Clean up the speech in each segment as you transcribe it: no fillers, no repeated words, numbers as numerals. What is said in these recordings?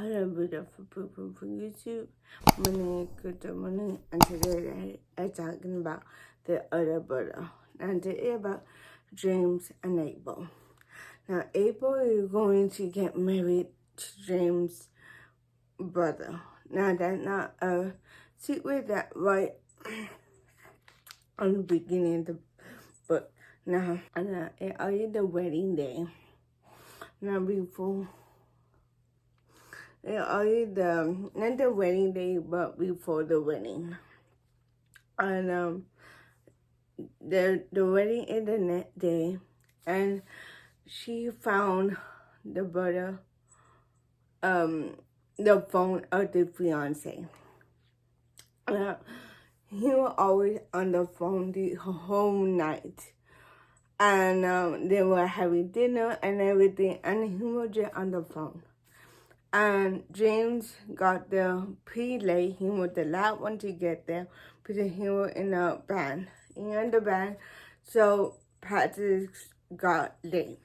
Hello, beautiful people from YouTube. My name is Good Morning, and today I'm talking about the other brother. And today about James and Abel. Now, Abel is going to get married to James' brother. Now, that's not a secret that right on the beginning of the book. Now, it already the wedding day. Now, before. Not the wedding day, but before the wedding. And the wedding is the next day, and she found the brother, the phone of the fiance. He was always on the phone the whole night, and they were having dinner and everything, and he was just on the phone. And James got there pretty late. He was the last one to get there because he was in the band. So practice got late.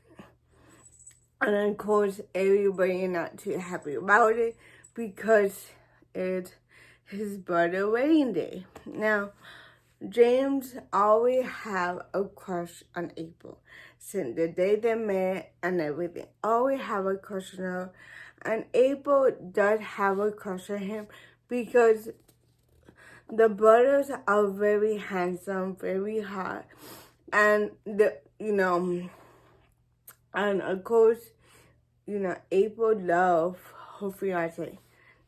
And of course, everybody not too happy about it because it's his brother's wedding day. Now, James always have a crush on April. Since the day they met and everything, always have a crush on her. And April does have a crush on him because the brothers are very handsome, very hot, and and of course, April loves her fiance.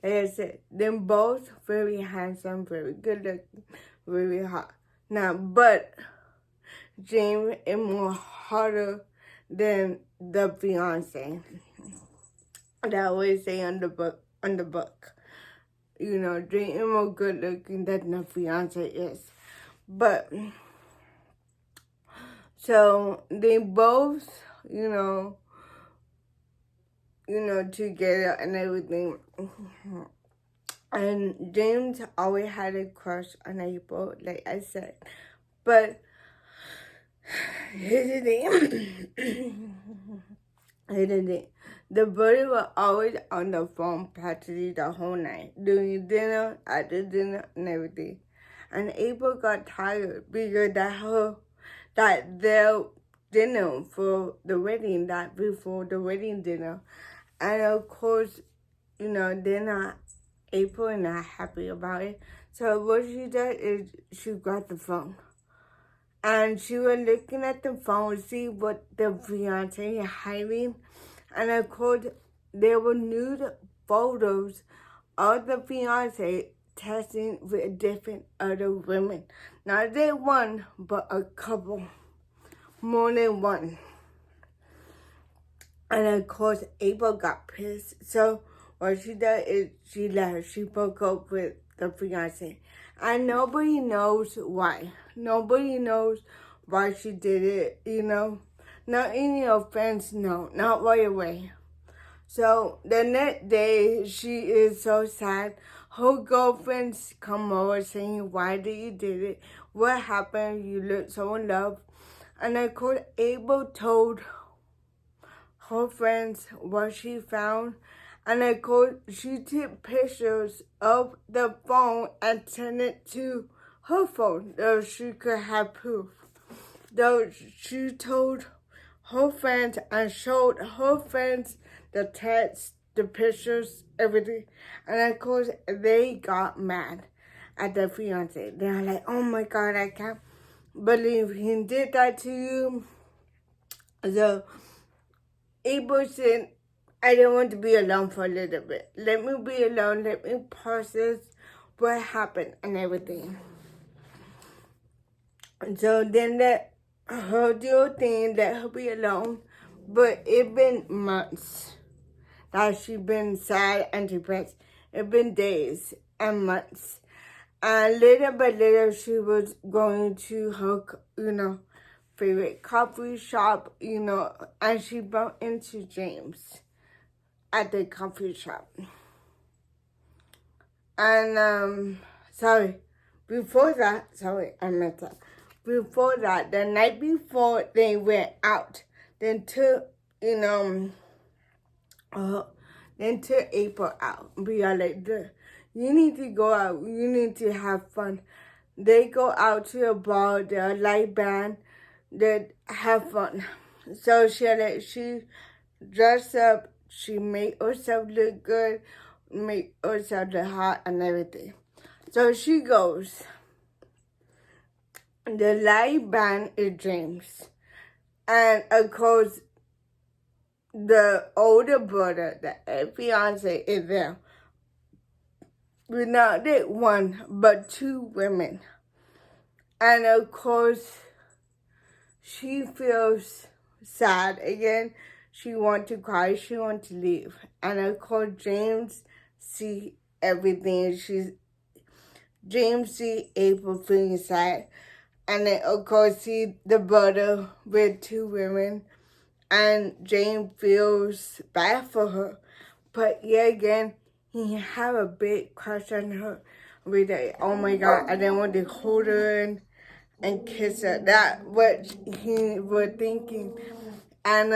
Like I said, they're both very handsome, very good looking, very hot. Now, but James is more hotter than the fiance. That always say on the book. James is more good looking than the fiance is. But so they both, together and everything. And James always had a crush on April, like I said. But here's the thing. The brother was always on the phone practically the whole night, doing dinner, after dinner, and everything. And April got tired because that their dinner for the wedding, that before the wedding dinner. And of course, they're not, April is not happy about it. So what she did is she got the phone. And she was looking at the phone to see what the fiance is hiding. And of course, there were nude photos of the fiance texting with different other women. Not just one, but a couple. More than one. And of course, April got pissed. So what she did is she left. She broke up with the fiance. And nobody knows why. Nobody knows why she did it, Not any of friends know, not right away. So the next day, she is so sad. Her girlfriends come over saying, why did you do it? What happened? You look so in love. And of course, April told her friends what she found. And of course, she took pictures of the phone and sent it to her phone so she could have proof. Though she told her friends and showed her friends the text, the pictures, everything. And of course, they got mad at the fiance. They were like, oh my God, I can't believe he did that to you. So April said, I don't want to be alone for a little bit. Let me be alone. Let me process what happened and everything. And so then let her do her thing, let her be alone. But it's been months that she's been sad and depressed. It's been days and months. And little by little, she was going to her, favorite coffee shop, and she bumped into James at the coffee shop. And, I messed up. Before that, the night before they went out, they took, then took April out. Be like, you need to go out. You need to have fun. They go out to a bar, the light band, that have fun. So she dressed up, she made herself look good, make herself look hot and everything. So she goes. The live band is James. And of course, the older brother, the fiance, is there. With not one, but two women. And of course, she feels sad again. She wants to cry. She wants to leave. And of course, James see everything. James see April feeling sad. And then, of course, see the brother with two women. And James feels bad for her. But yet again, he have a big crush on her. With oh my God, I didn't want to hold her and kiss her. That's what he was thinking. And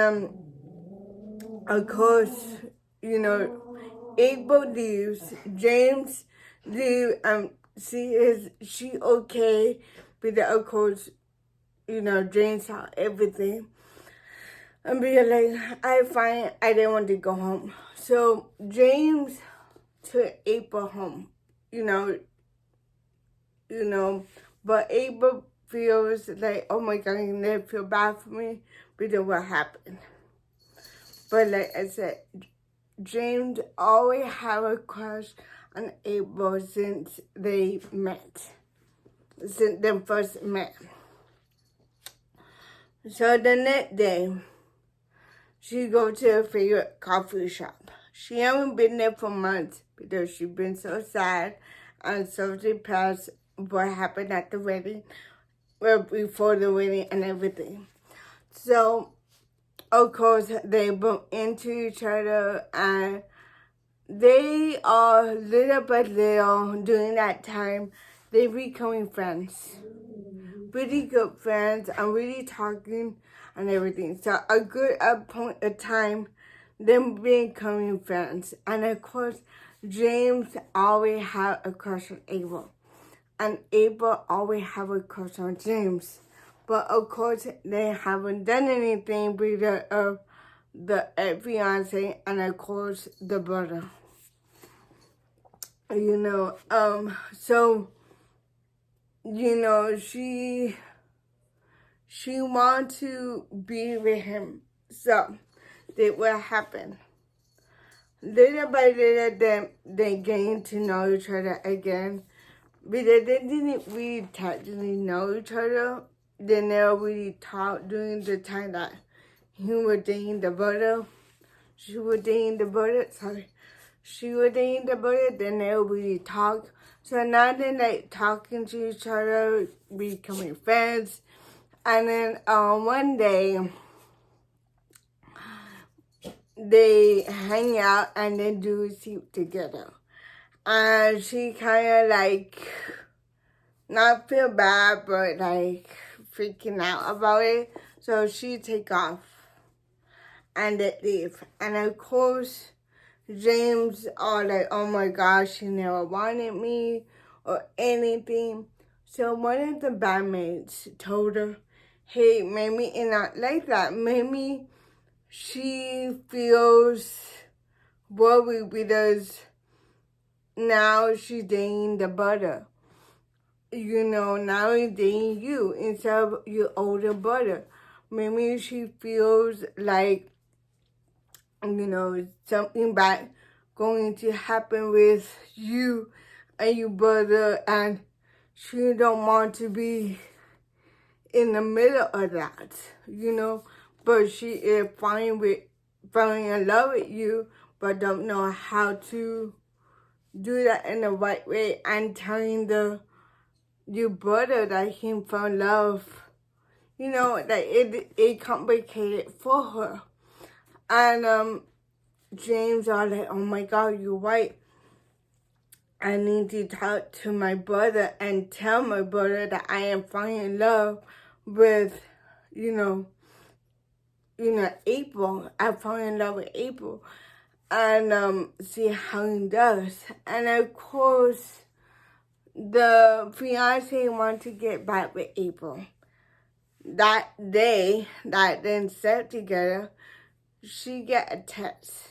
of course, April leaves. James leaves. She okay? But of course, James saw everything. And be like, I didn't want to go home. So James took April home, but April feels like, oh my God, you never feel bad for me because of what happened. But like I said, James always have a crush on April since they first met. So the next day, she go to her favorite coffee shop. She haven't been there for months because she's been so sad and so depressed what happened at the wedding, well, before the wedding and everything. So, of course, they bump into each other and they are little by little during that time, they becoming friends. Really good friends and really talking and everything. So a good point of time, them becoming friends. And of course, James always had a crush on April. And April always have a crush on James. But of course, they haven't done anything because of the fiance and of course the brother. She want to be with him. So that will happen. Little by little, they getting to know each other again. Because they didn't really technically know each other. They never really talked during the time that he was dating the brother. She was dating the brother, they never really talked. So now they're like talking to each other, becoming friends. And then one day, they hang out and they do sleep together. And she kind of like, not feel bad, but like freaking out about it. So she take off and they leave. And of course, James are like, oh my gosh, she never wanted me or anything. So one of the bandmates told her, hey, maybe it's not like that. Maybe she feels worried because now she's dating the brother. Now he's dating you instead of your older brother. Maybe she feels like, something bad going to happen with you and your brother, and she don't want to be in the middle of that, but she is falling in love with you, but don't know how to do that in the right way, and telling your brother that he fell in love, that it complicated for her. And James are like, oh my God, you're right. I need to talk to my brother and tell my brother that I am falling in love with, April. I fall in love with April. and see how he does. And of course, the fiance wants to get back with April. That day that they slept together, she get a text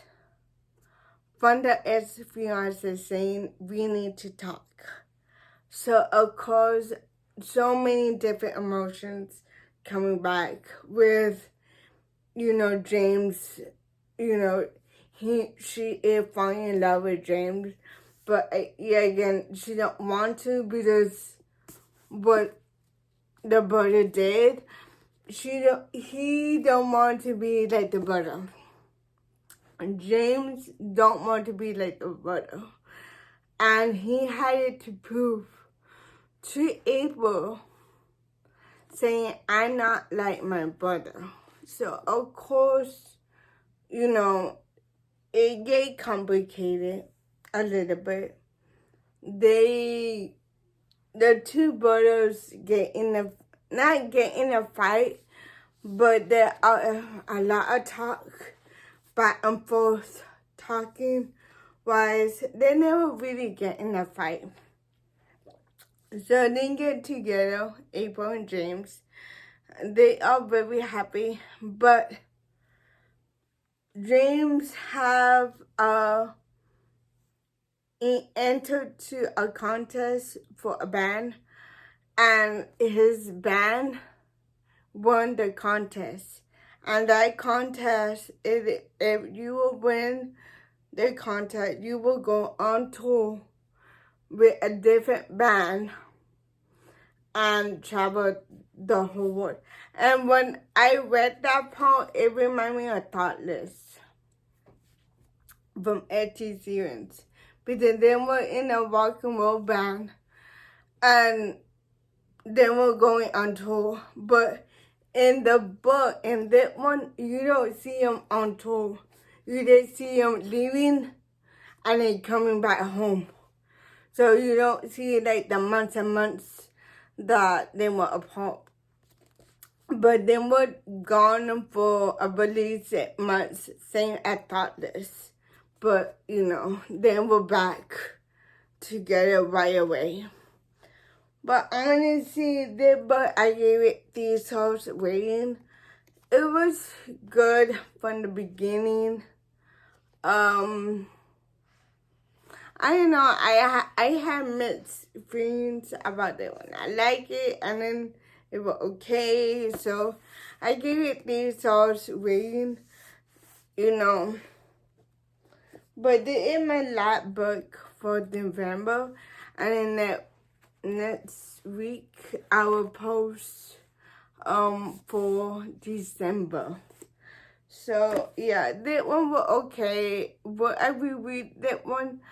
from the ex-fiance saying, we need to talk. So, of course, so many different emotions coming back with, James, she is falling in love with James. But, again, she don't want to because what the brother did, he don't want to be like the brother. James don't want to be like the brother. And he had it to prove to April saying, I'm not like my brother. So, of course, it get complicated a little bit. The two brothers not get in a fight, but there are a lot of talk, back and forth talking, wise. They never really get in a fight. So they get together, April and James. They are very happy, but James he entered to a contest for a band, and his band won the contest. And that contest, if you will win the contest, you will go on tour with a different band and travel the whole world. And when I read that part, it reminded me of Thoughtless from Ed Sheeran, because they were in a rock and roll band and they were going on tour. But in the book, in that one, you don't see them on tour. You just see them leaving and then coming back home. So you don't see like the months and months that they were apart. But they were gone for a really 6 months, same as Thoughtless. But, they were back together right away. But honestly, but I gave it 3 stars rating. It was good from the beginning. I don't know, I had mixed feelings about that one. I like it, and then it was okay, so I gave it 3 stars rating, But this is my last book for November, and then next week I will post for December. So yeah, that one was okay. Will I reread that one?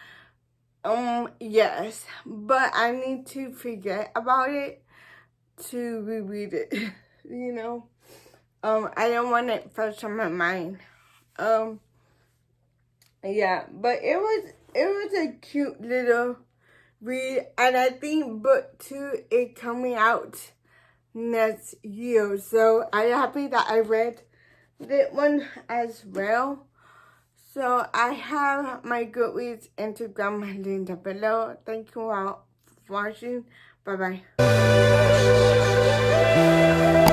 Yes, but I need to forget about it to reread it. I don't want it fresh on my mind. Yeah, but it was a cute little read, and I think book 2 is coming out next year. So I'm happy that I read that one as well. So I have my Goodreads Instagram linked below. Thank you all for watching. Bye bye.